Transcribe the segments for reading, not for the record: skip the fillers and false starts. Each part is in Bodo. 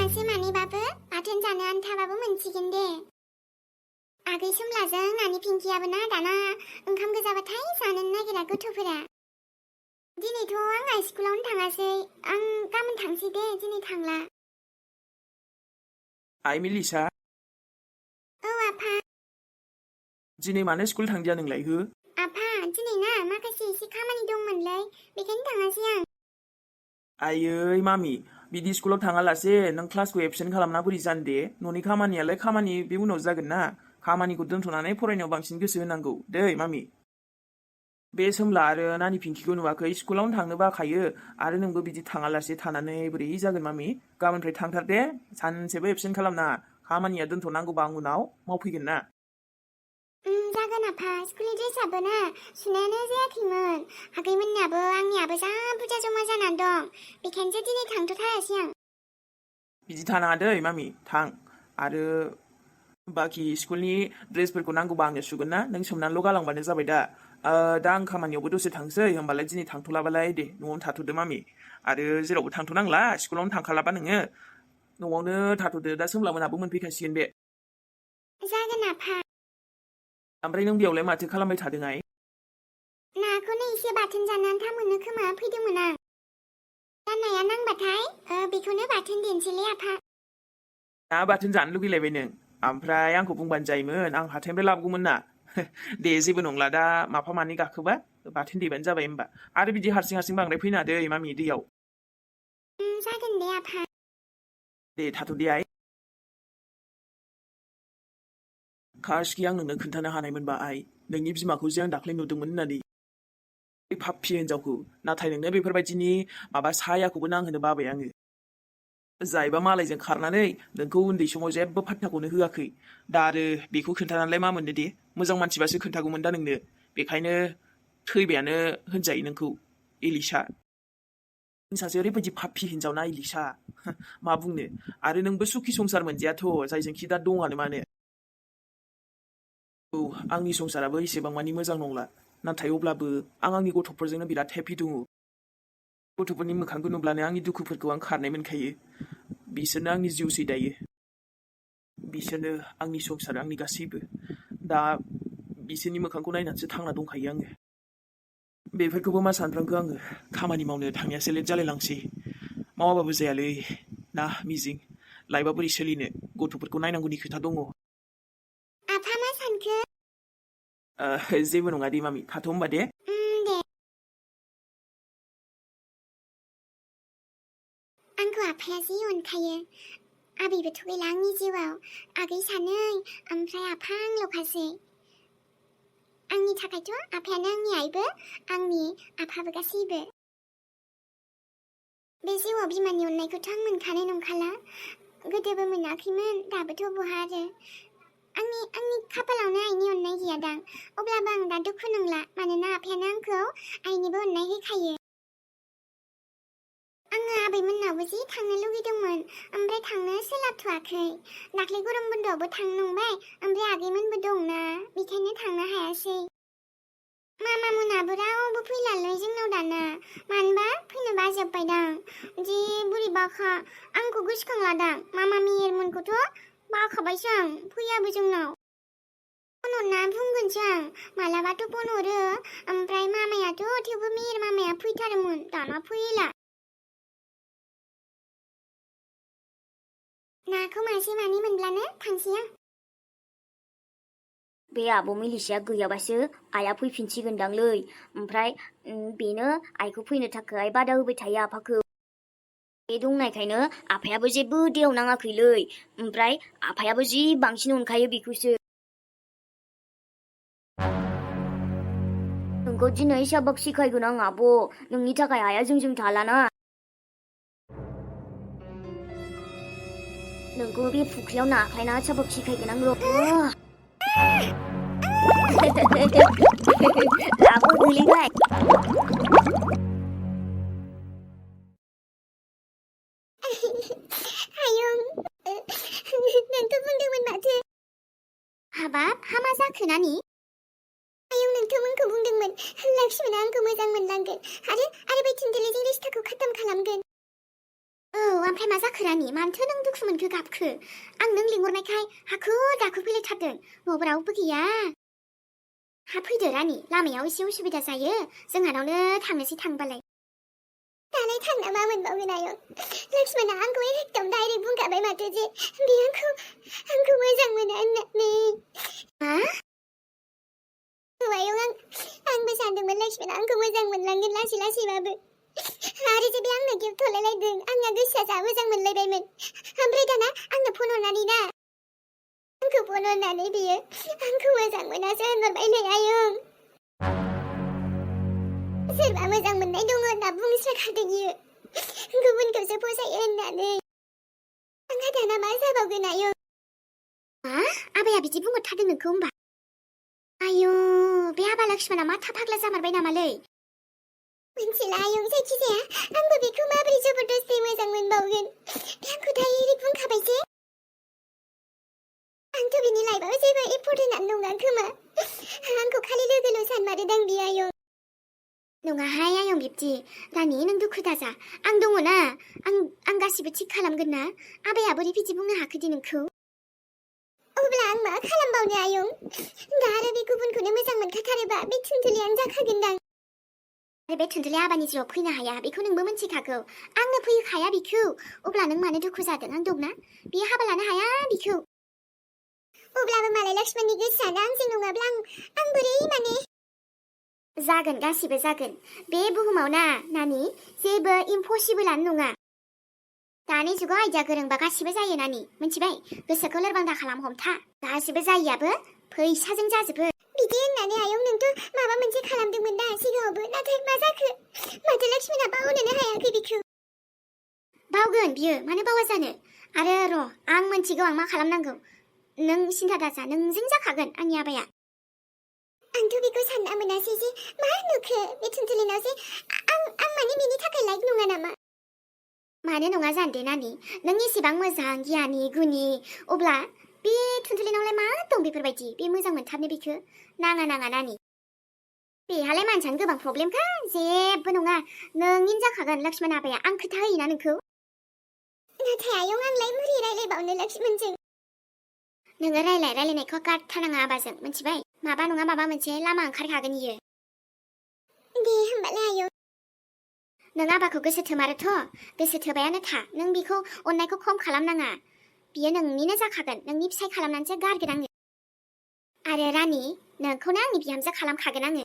मासे मानैबाबो बाथोन जानो आन्थाबाबो मोनसिगोन दे। आगै सोमलाजों नानि पिंकियाबो ना दाना ओंखाम गोजाबाथाय जानोनो नागिरा गथ'फोरा। दिनैथ' आंहा स्कुलावनो थाङासै। आं गाबोन थांसै दे, दिनै थांला। आइ मिलिसा, औ आफा। दिनै मानो स्कुल थांदिया नोंलाय हो? आफा, दिनै ना माखासे एसे खामानि दंमोनलै, बेखायनो थाङासै आं। आयै मामि, बिदि स्कुलाव थाङालासे नों क्लासखौ एबसेन्ट खालामना बोरै जानो दे? न'नि खामानियालाय खामानि, बे उनाव जागोन ना। खामानिखौ दोनथ'नानै फरायनायाव बांसिन गोसो होनांगौ दै मामि। बे सोमला आरो नानि पिंकिखौ नुवाखै? स्कुलावनो थांनो बाखायो आरो नोंबो बिदि थाङालासे थानानै बोरै जागोन मामि? गाबोननिफ्राय थांथार दे, सानसेबो एबसेन्ट खालामनाङा। खामानिया दोनथ'नांगौबा आं उनाव मावफैगोन ना। जागोन आफा। स्कुलनि ड्रेसआबो ना सुनायानो जायाखैमोन। आगैमोननियाबो आंनियाबो जा बुरजा जमा जानानै दं, बेखायनोसो दिनै थांथ'थारासै आं। बिदि थानाङा दै मामि, थां। आरो बाखि स्कुलनि ड्रेसफोरखौ नांगौबा आंनो सुगोन ना, नों सोमनानैल' गालांबानो जाबाय दा। दा आं खामानियावबो दसे थांसै, होमबालाय दिनै थांथ'लाबालाय दे, न'आवनो थाथ'दो मामि। आरो जेरावबो थांथ'नांला, स्कुलावनो थांखालाबा नोङो। न'आवनो थाथ'दो, दा सोमलामोनहाबो मोनफैखासिगोन बे। जागोन आफा। ओमफ्राय नों बेयावलाय माथो खालामबाय थादों आइ? नाखौनो एसे बाथोन जानो आन्था मोनो खोमा फैदोंमोन आं। राननाया नांबाथाय बेखौनो बाथोन देनोसैलै आफा। ना बाथोन जानो लुगैलायबाय नों? ओमफ्राय आंखौ बुंबानो जायोमोन, आं हाथायनिफ्राय लाबोगौमोन ना। दे जेबो नंला, दा माफा मानै गाखोबा बाथोन देबानो जाबाय होमबा। आरो बिदि हारसिं हारसिं बांद्राय फैनाङा दै मामि दैयाव। जागोन दे आफा। दे थाथ'दे आइ। काशखि आं नोंनो खोन्थानो हानायमोनबा आइ, नोंनि बिमाखौ जे आं दाख्लै नुदोंमोन होननानै। बे पाप्पि हिन्जावखौ, नाथाय नोंनो बेफोरबायदिनि माबा सायाखौबो नांहोनो बाबाय आङो। जायबा मालायजों खारनानै नोंखौ उन्दै समाव जेबो फात्ताखौनो होआखै, दा आरो बेखौ खोन्थानानैलाय मा मोननो दे? मोजां मानसिबासो खोन्थागौमोन दा नोंनो। बेखायनो थैबायानो होनजायो नोंखौ, एलिसा। नों सासे ओरैबायदि पाप्पि हिन्जाव ना एलिसा, मा बुंनो। आरो नोंबो सुखि संसार मोनजायाथ', जायजोंखि दा दङानो मानो। औ, आंनि संसाराबो एसेबां मानि मोजां नंला, नाथाय अब्लाबो आं आंनि गथ'फोरजोंनो बिराद हेपि दङ। गथ'फोरनि मोखांखौ नुब्लानो आंनि दुखुफोरखौ आं खारनाय मोनखायो। बिसोरनो आंनि जिउसै दायो। बिसोरनो आंनि संसार, आंनि गासैबो। दा बिसोरनि मोखांखौ नायनानैसो थांना दंखायो आङो। बेफोरखौबो मा सानफ्रांखो आङो, खामानि मावनो थांनायासो लेट जालायलांसै। मावाबाबो जायालै ना मिजिं, लाइफआ बोरै सोलिनो, गथ'फोरखौ नायनांगौनि खोथा दङ। आफा मा सानखो? जेबो नङा दे मामि, थाथ' होमबा दे। दे। आंखौ आफाया जि अनखायो। आबैबोथ' गैला आंनि जिउआव, आगै सानै ओमफ्राय आफा आंल'खासै। आंनि थाखायथ' आफायानो आंनि आइबो, आंनि आफाबो गासैबो। बे जिउआव बिमानि अननायखौथ' आं मोनखानाय नंखाला। गोदोबो मोनाखैमोन, दाबोथ' बहा आरो। आंनि खाफालावनो आइनि अननाय गैयादां। अब्लाबो आं दा दुखु नंला, मानोना आफायानो आंखौ आइनिबो अननाय होखायो। आङो आबैमोननावबो जि थांनो लुगैदोंमोन, ओमफ्राय थांनो सोलाबथ'वाखै। दाख्लै गरम बन्द'आवबो थांनो नंबाय, ओमफ्राय आगैमोनबो दंना, बेखायनो थांनो हायासै। मामा मोनाबो रावबो फैलालै जोंनाव दाना। मानोबा फैनो बाजोब्बायदां। जि बोरैबाखा, आंखौ गोसोखांलादां। मामा मेहेरमोनखौथ' बाखाबायसो आं, फैयाबो जोंनाव। फन हरना बुंगोनसो आं, मालाबाथ' फन हरो, ओमफ्राय मामायाथ' थेवबो मेहेर मामाया फैथारोमोन, दाना फैला। नाखौ मासे मानै मोनब्लानो थांसै आं। बे आब' मिलिसाया गैयाबासो आइया फैफिनसिगोनदांलै। ओमफ्राय बेनो आइखौ फैनो थाखाय बादा होबाय थायो आफाखौ। बे दंनायखायनो आफायाबो जेबो दैयाव नाङाखैलै। ओमफ्राय आफायाबो जि बांसिन अनखायो बेखौसो। नोंखौ दिनै साबाक सिखायगोन आं आब', नोंनि थाखाय आइया जोंजों थालाना। नोंखौ बे फुख्रियाव नाख्लायना साबाक सिखायगोन आं र'। आब' गोलैबाय। आयौ, नोंथ' बुंदोंमोन माथो। हाबाब, हामा जाखो नानि? आयौ, नोंथ'मोनखौ बुंदोंमोन लक्ष्मणआ आंखौ मोजां मोनलांगोन आरो बे थिनथेलेजों रिश्ताखौ खतम खालामगोन। ओमफ्राय मा जाखो रानि मानोथो नों दुखु मोनखो गाबखो आं नों लिंहरनायखाय हाखु दाखु फैलायथारदों न'आव रावबो गैया हा फैदो रानि लामायाव एसे उसुबिदा जायो जोंहानावनो थांनोसै थांबालाय दालाय थांना मा मोनबावगोन आयं लक्ष्मणा आंखौ एकदम डाइरेक्ट बुंखाबाय माथो जे बे आंखौ मोजां मोना होननानै मा आयं आंबो सानदोंमोन लक्ष्मणा आंखौ मोजां मोनलांगोन लासै लासैबाबो आरो जे बे आंनो गिफ्ट हरलायलायदों आंना गोसोआ जा मोजां मोनलायबायमोन ओमफ्राय दाना आंनो फन हरनानै ना आंखौ फन हरनानै बियो आंखौ मोजां मोनासो होनहरबायलै आयं सोरबा मोजां मोननाय दङ होनना बुंस्राखादों इयो गुबुनखौसो फसायो होननानै आंहा दाना मा जाबावगोन आयं मा आबाया बिदि बुंहरथारदों नोंखौ होमबा आयौ बे आबा लक्ष्मणा माथा फाग्ला जामारबाय नामालै मिथिला आयं जायखिजाया आंबो बेखौ माबोरै जबरदस्ती मोजां मोनबावगोन बे आंखौ डाइरेक्ट बुंखाबाय जे आंथ' बिनि लाइफआव जेबो इम्परटेन्टआनो नङा खोमा आंखौ खालि लोगोल' सानमारोदां बे आयं नङाहाय आयं बिब्दि रानि नों दुखु दाजा आं दङ ना आं गासिबो थिग खालामगोन ना आबाया बोरै बिदि बुंनो हाखो दि नोंखौ अब्ला आं मा खालामबावनो आयं दा आरो बे गुबुनखौनो मोजां मोनखाथारोबा बे थुनथुलियानो जाखागोनदां आरो बे थुनथुलिया आबानि जिउआव फैनो हाया बेखौ नोंबो मिथिखागौ आंनो फैखाया बिखौ अब्ला नों मानो दुखु जादों आं दंना बियो हाबा लानो हाया बिखौ अब्लाबो मालाय लक्ष्मणनि गोसोआनो आंजों नङाब्ला आं बोरै माने जागोन गासिबो जागोन बे बुहुमाव ना नानि जेबो इम्पसिबोलानो नङा दानि जुगाव आइडिया गोरोंबा गासिबो जायो नानि मिथिबाय गोसोखौ लोरबां दा खालाम हमथा गासिबो जायियाबो फैसाजों जाजोबो बिदि होननानै आयं नोंथ' माबा मोनसे खालामदोंमोन दा सिगाङावबो नाथाय मा जाखो माथो लक्ष्मणा बावनोनो हायाखै बिखौ बावगोन बियो मानो बावा जानो आरो र' आं मोनथिगौ आं मा खालामनांगौ नों सिन्था दाजा नोंजों जाखागोन आंनि आबाया आंथ' बेखौ सानना मोनासै जे मा नुखो बे थुनथुलिनाव जे आं माने बेनि थाखाय लाइक नङा नामा मानो नङा जानदे नानि नों एसेबां मोजां गियानि गुनि अब्ला बे थुनथुलिनावलाय मा दं बेफोरबायदि बे मोजां मोनथारनो बेखौ नाङा नानि बेहालाय मानसियानो गोबां प्रब्लेमखा जेबो नङा नोंनिनो जाखागोन लक्ष्मण आबाया आं खोथा होयोना नोंखौ नाथाय आयं आंलाय बोरै रायलायबावनो लक्ष्मणजों नोङो रायलायनायखौ गारथारनाङा आबाजों मिथिबाय माबा नङा माबा मोनसे लामा ओंखारखागोन इयो दे होमबालाय आयं नों आबाखौ गोसो थोमारोथ' गोसो थोबायानो था नों बेखौ अननायखौ खम खालामनाङा बियो नोंनिनो जाखागोन नोंनि फिसाय खालामनानैसो गारगोन आङो आरो रानि नोंखौनो आंनि बिहामजो खालामखागोन आङो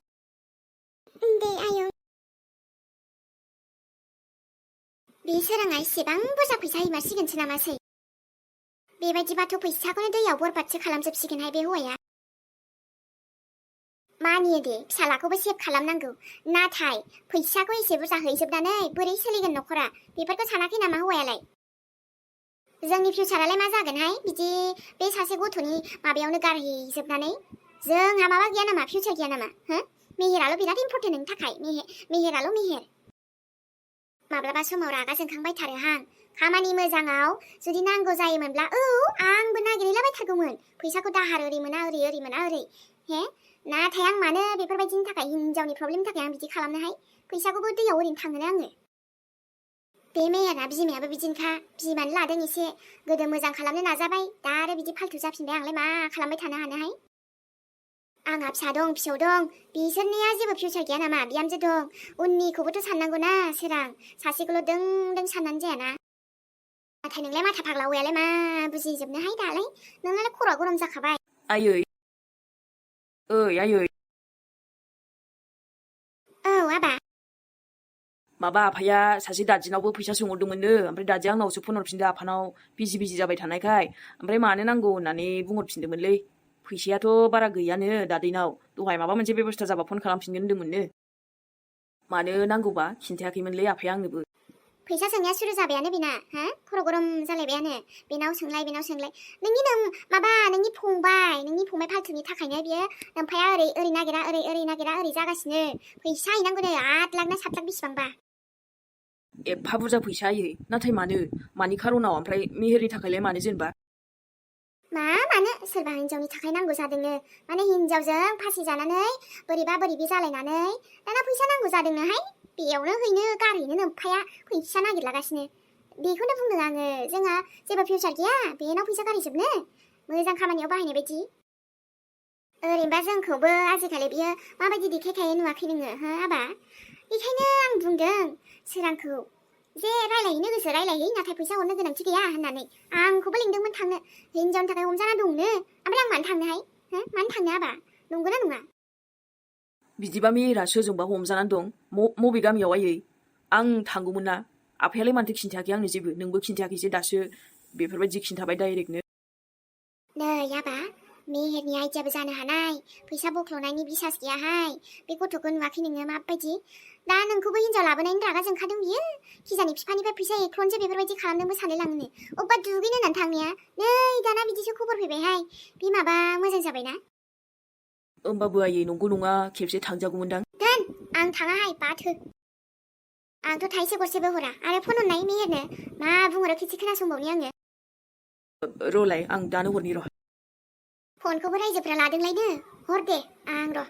दे आयं बे सोराङा एसेबां बुरजा फैसा हैमारसिगोनसो नामासै बेबायदिबाथ' फैसाखौनो दैयाव बरबादसो खालामजोबसिगोनहाय बे हौवाया मानियो दे फिसालाखौबो सेभ खालामनांगौ नाथाय फैसाखौ एसे बुरजा हैजोबनानै बोरै सोलिगोन न'खरा बेफोरखौ सानाखै नामा हौवायालाय जोंनि फिउचारालाय मा जागोनहाय बिदि बे सासे गथ'नि माबायावनो गारहैजोबनानै जोंहा माबा गैया नामा फिउचार गैया नामा हो मेहेराल' बिराद इम्परटेन्ट नोंनि थाखाय मेहेराल' मेहेर माब्लाबा समाव रागा जोंखांबाय थारोहां खामानि मोजाङाव जुदि नांगौ जायोमोनब्ला आंबो नागिरहैलाबायथारगौमोन फैसाखौ दाहार ओरै मोना ओरै हे नाथाय आं मानो बेफोरबायदिनि थाखाय हिनजावनि प्रब्लेमनि थाखाय आं बिदि खालामनोहाय फैसाखौबो दैयाव ओरैनो थांहोनो आङो बे मेयाना बिमायाबो बिदिनोखा बिमानो लादों एसे गोदो मोजां खालामनो नाजाबाय दा आरो बिदि फाल्थु जाफिनबाय आंलाय मा खालामबाय थानो हानोहाय आंहा फिसा दं फिसौ दं बिसोरनिया जेबो फिउचार गैया नामा बिहामजो दं उननिखौबोथ' साननांगौ ना सोरां सासेखौल' दों साननानै जायाना नाथाय नोंलाय माथा फाग्ला हौवायालाय मा बुजिजोबनोहाय दालाय नोंनालाय खर'आ गरम जाखाबाय आयै आयै औ आबा माबा आफाया सासे दादिनावबो फैसा सोंहरदोंमोननो ओमफ्राय दादिया आंनावसो फन हरफिनदो आफानाव बिजि जाबाय थानायखाय ओमफ्राय मानो नांगौ होननानै बुंहरफिनदोंमोनलै फैसायाथ' बारा गैयानो दादैनाव दहाय माबा मोनसे बेबस्था जाबा फन खालामफिनगोन होन्दोंमोननो मानो नांगौबा खिन्थायाखैमोनलै आफाया आंनोबो फैसा सोंनाया सुरु जाबायानो बेना हा खर' गरम जालायबायानो बेनाव सोंलाय नोंनि फंबाय फाल्थुनि थाखायनो बियो ओमफ्राय ओरै नागिरा ओरै जागासिनो फैसा हैनांगौनो 8 लाख ना 7 लाख बेसेबांबा एफा बुरजा फैसा होयो नाथाय मानि खारनाव ओमफ्राय मेहेरनि थाखायलाय मानो जेनेबा मानो सोरबा हिनजावनि थाखाय नांगौ जादोंनो माने हिनजावजों फासि जानानै बोरैबा जालायनानै दाना फैसा नांगौ जादोंनोहाय बेयावनो गारहैनो नोमफाया फैसा नागिरलागासिनो बेखौनो बुंदों आङो जोंहा जेबो फिउचार गैया बेनाव फैसा गारहैजोबनो मोजां खामानियाव बाहायनाय बायदि ओरैनोबा जोंखौबो आजिखालि बियो माबायदि देखायखायो नुवाखै नोङो हो आबा बेखायनो आं बुंदों सोरांखौ जे रायलायहैनो गोसो रायलायहै नाथाय फैसा हरनो गोनांथि गैया होननानै आंखौबो लिंदोंमोन थांनो हिनजावनि थाखाय हमजाना दंनो ओमफ्राय आं मानो थांनोहाय हो मानो थांनो आबा नंगौना नङा बिदिबा मेहेरा सोरजोंबा हमजानानै दं मबे गामियाव आयै आं थांगौमोन ना आफायालाय मानोथो खिन्थायाखै आंनो जेबो नोंबो खिन्थायाखैसो दासो बेफोरबायदि खिन्थाबाय डाइरेक्टनो नै आबा मेहेरनि आइडियाबो जानो हानाय फैसा बख्ल'नायनि बिसास गैयाहाय बे गथ'खौ नुवाखै नोङो माबायदि दा नोंखौबो हिनजाव लाबोनायनि रागा जोंखादों बियो खिजानि बिफानिफ्राय फैसा एख्ल'नोसो बेफोरबायदि खालामदोंबो सानलाय लाङोनो अब्बा दुगैनो होननानै थांनाया नै दाना बिदिसो खबर फैबायहाय बे माबा मोजां जाबायना होमबाबो आयै नंगौ नङा खेबसे थांजागौमोनदां दोन आं थाङाहाय बाथो आंथ' थाइसे गरसेबो हरा आरो फन हरनाय मेहेरनो मा बुंहरो खेबसे खोनासंबावनि आङो र'लाय आं दानो हरनि र' फनखौबो रायजोफ्रा लादोंलायनो हर दे आं र'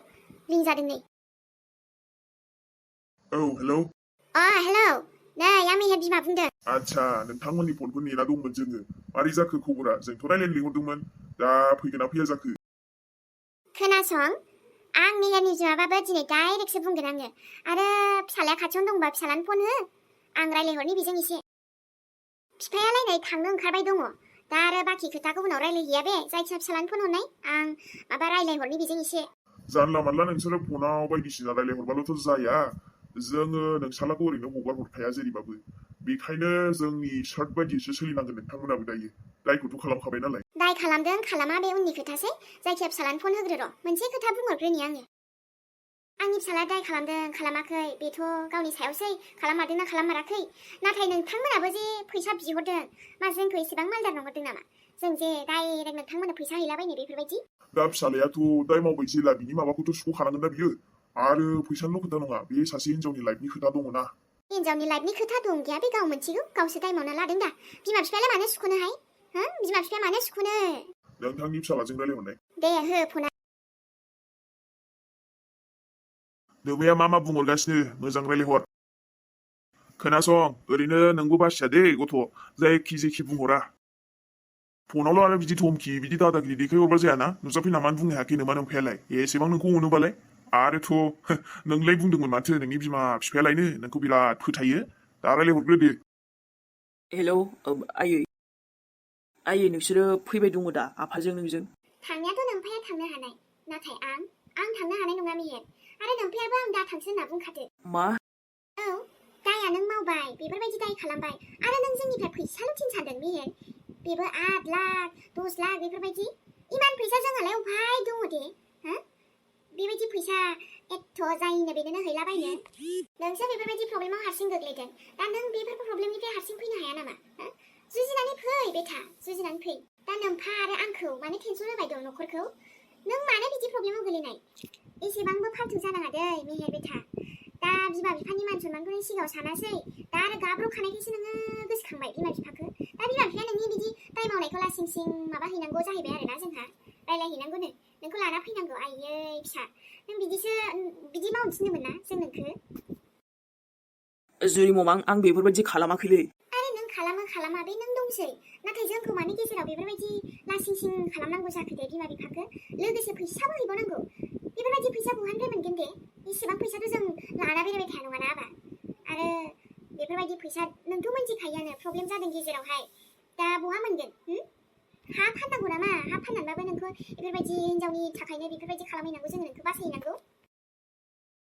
रिंजादों नै औ हेलौ हेलौ नै आं मेहेर बिमा बुंदों आदसा नोंथांमोननि फनखौ नेना दंमोन जोङो मारै जाखो खबरा जोंथ' रायलायनो लिंहरदोंमोन दा फैगोन ना फैया जाखो खोनासं आं मेहेरनि बिमाबाबो दिनै डाइरेक्टसो बुंगोन आङो आरो फिसालाया खाथियावनो दंबा फिसालानो फन हो आं रायलायहरनि बेजों एसे बिफायालाय नै थांनो ओंखारबाय दङ दा आरो बाखि खोथाखौ उनाव रायलायहैया बे जायखिया फिसालानो फन हरनाय आं माबा रायलायहरनि बेजों एसे जानला मानला नोंसोरो फनाव बायदिसिना रायलायहरबाल'थ' जाया जोङो नोंसालाखौ ओरैनो हगार हरखाया जेरैबाबो बेखायनो जोंनि सार्ट बायदिसो सोलिनांगोन नोंथांमोनाबो दायो दायखौथ' खालामखाबाय नालाय दाय खालामदों खालामा बे उननि खोथासै जायखिया फिसालानो फन होग्रो र' मोनसे खोथा बुंहरग्रोनि आङो आंनि फिसाला दाय खालामदों खालामाखै बेथ' गावनि सायावसै खालाममारदोंना खालाममाराखै नाथाय नोंथांमोनाबो जे फैसा बिहरदों मा जोंखौ एसेबां मालदार नंहरदों नामा जों जे डाइरेक्ट नोंथांमोननो फैसा हैलाबायनो बेफोरबायदि दा फिसालायाथ' दाय मावबाय जेला बिनि माबाखौथ' सुख'खानांगोन ना बियो आरो फैसानिल' खोथा नङा बे सासे हिनजावनि लाइफनि खोथा दङ ना हिनजावनि लाइफनि खोथा दं गैया बे गाव मोनथिगौ गावसो दाय मावना लादों दा बिमा बिफायालाय मानो सुख'नोहाय हो बिमा बिफाया मानो सुख'नो नोंथांनि फिसालाजों रायलायहरनाय दे हो फना नोमाया मा बुंहरगासिनो मोजां रायलायहर खोनासं ओरैनो नोंबो बासिया दे गथ' जायखि जेखि बुंहरा फनावल' आरो बिदि धमकि बिदि दादागिरि देखायहरबा जायाना नुजाफैना मानो बुंनो हायाखै नोमा नोमफायालाय एसेबां नोंखौ अनोबालाय आरोथ' नोंलाय बुंदोंमोन माथो नोंनि बिमा बिफायालायनो नोंखौ बिराद फोथायो दा रायलायहरग्रोदो हेलौ आयै नोंसोरो फैबाय दङ दा आफाजों नोंजों थांनायाथ' नोमफाया थांनो हानाय नाथाय आं थांनो हानाय नङा मेहेर आरो नोमफायाबो आं दा थांसै होनना बुंखादो मा औ दाया नों मावबाय बेफोरबायदि दाय खालामबाय आरो नों जोंनिफ्राय फैसाल' थिनसान्दों मेहेर बेबो 8 लाख 10 लाख बेफोरबायदि इमान फैसा जोंहालाय अबहाय दङ दे हो बेबायदि फैसा एथ' जायनो बेनोनो हैलाबायनो नोंसो बेफोरबायदि प्रब्लेमाव हारसिं गोग्लैदों दा नों बेफोर प्रब्लेमनिफ्राय हारसिं फैनो हाया नामा हो जुजिनानै फै बेथा जुजिनानै फै दा नोमफा आरो आंखौ मानो टेनसन होबाय दं न'खरखौ नों मानो बिदि प्रब्लेमाव गोलैनाय एसेबांबो फाल्थु जानाङा दै मेहेर बेथा दा बिमा बिफानि मान सन्मानखौ सिगाङाव सानासै दा आरो गाब्र'खानायखायसो नोङो गोसोखांबाय बिमा बिफाखौ दा बिमा बिफाया नोंनि बिदि दाय मावनायखौ लासिं सिं माबा हैनांगौ जाहैबाय आरोना जोंहा रायलायहैनांगौनो नोंखौ लाना फैनांगौ आयै फिसा नों बिदि मावनो थिनदोंमोन ना जों नोंखौ जुरि मम आं बेफोरबायदि खालामाखैलै आरो नों खालामा बे नों दंसै नाथाय जोंखौ मानि गेजेराव बेफोरबायदि लासिं सिं खालामनांगौ जाखो दे बिमा बिफाखौ लोगोसे फैसाबो हैबावनांगौ बेफोरबायदि फैसा बहानिफ्राय मोनगोन दे इसेबां फैसाथ' जों लाना बेरायबाय थाया नङाना आबा आरो बेफोरबायदि फैसा नोंथ' मोनथिखायोआनो प्रब्लेम जादों गेजेरावहाय दा बहा मोनगोन हा फाननांगौ नामा हा फाननानैबाबो नोंखौ बेफोरबायदि हिनजावनि थाखायनो बेफोरबायदि खालामहैनांगौ जोङो नोंखौ बासायहैनांगौ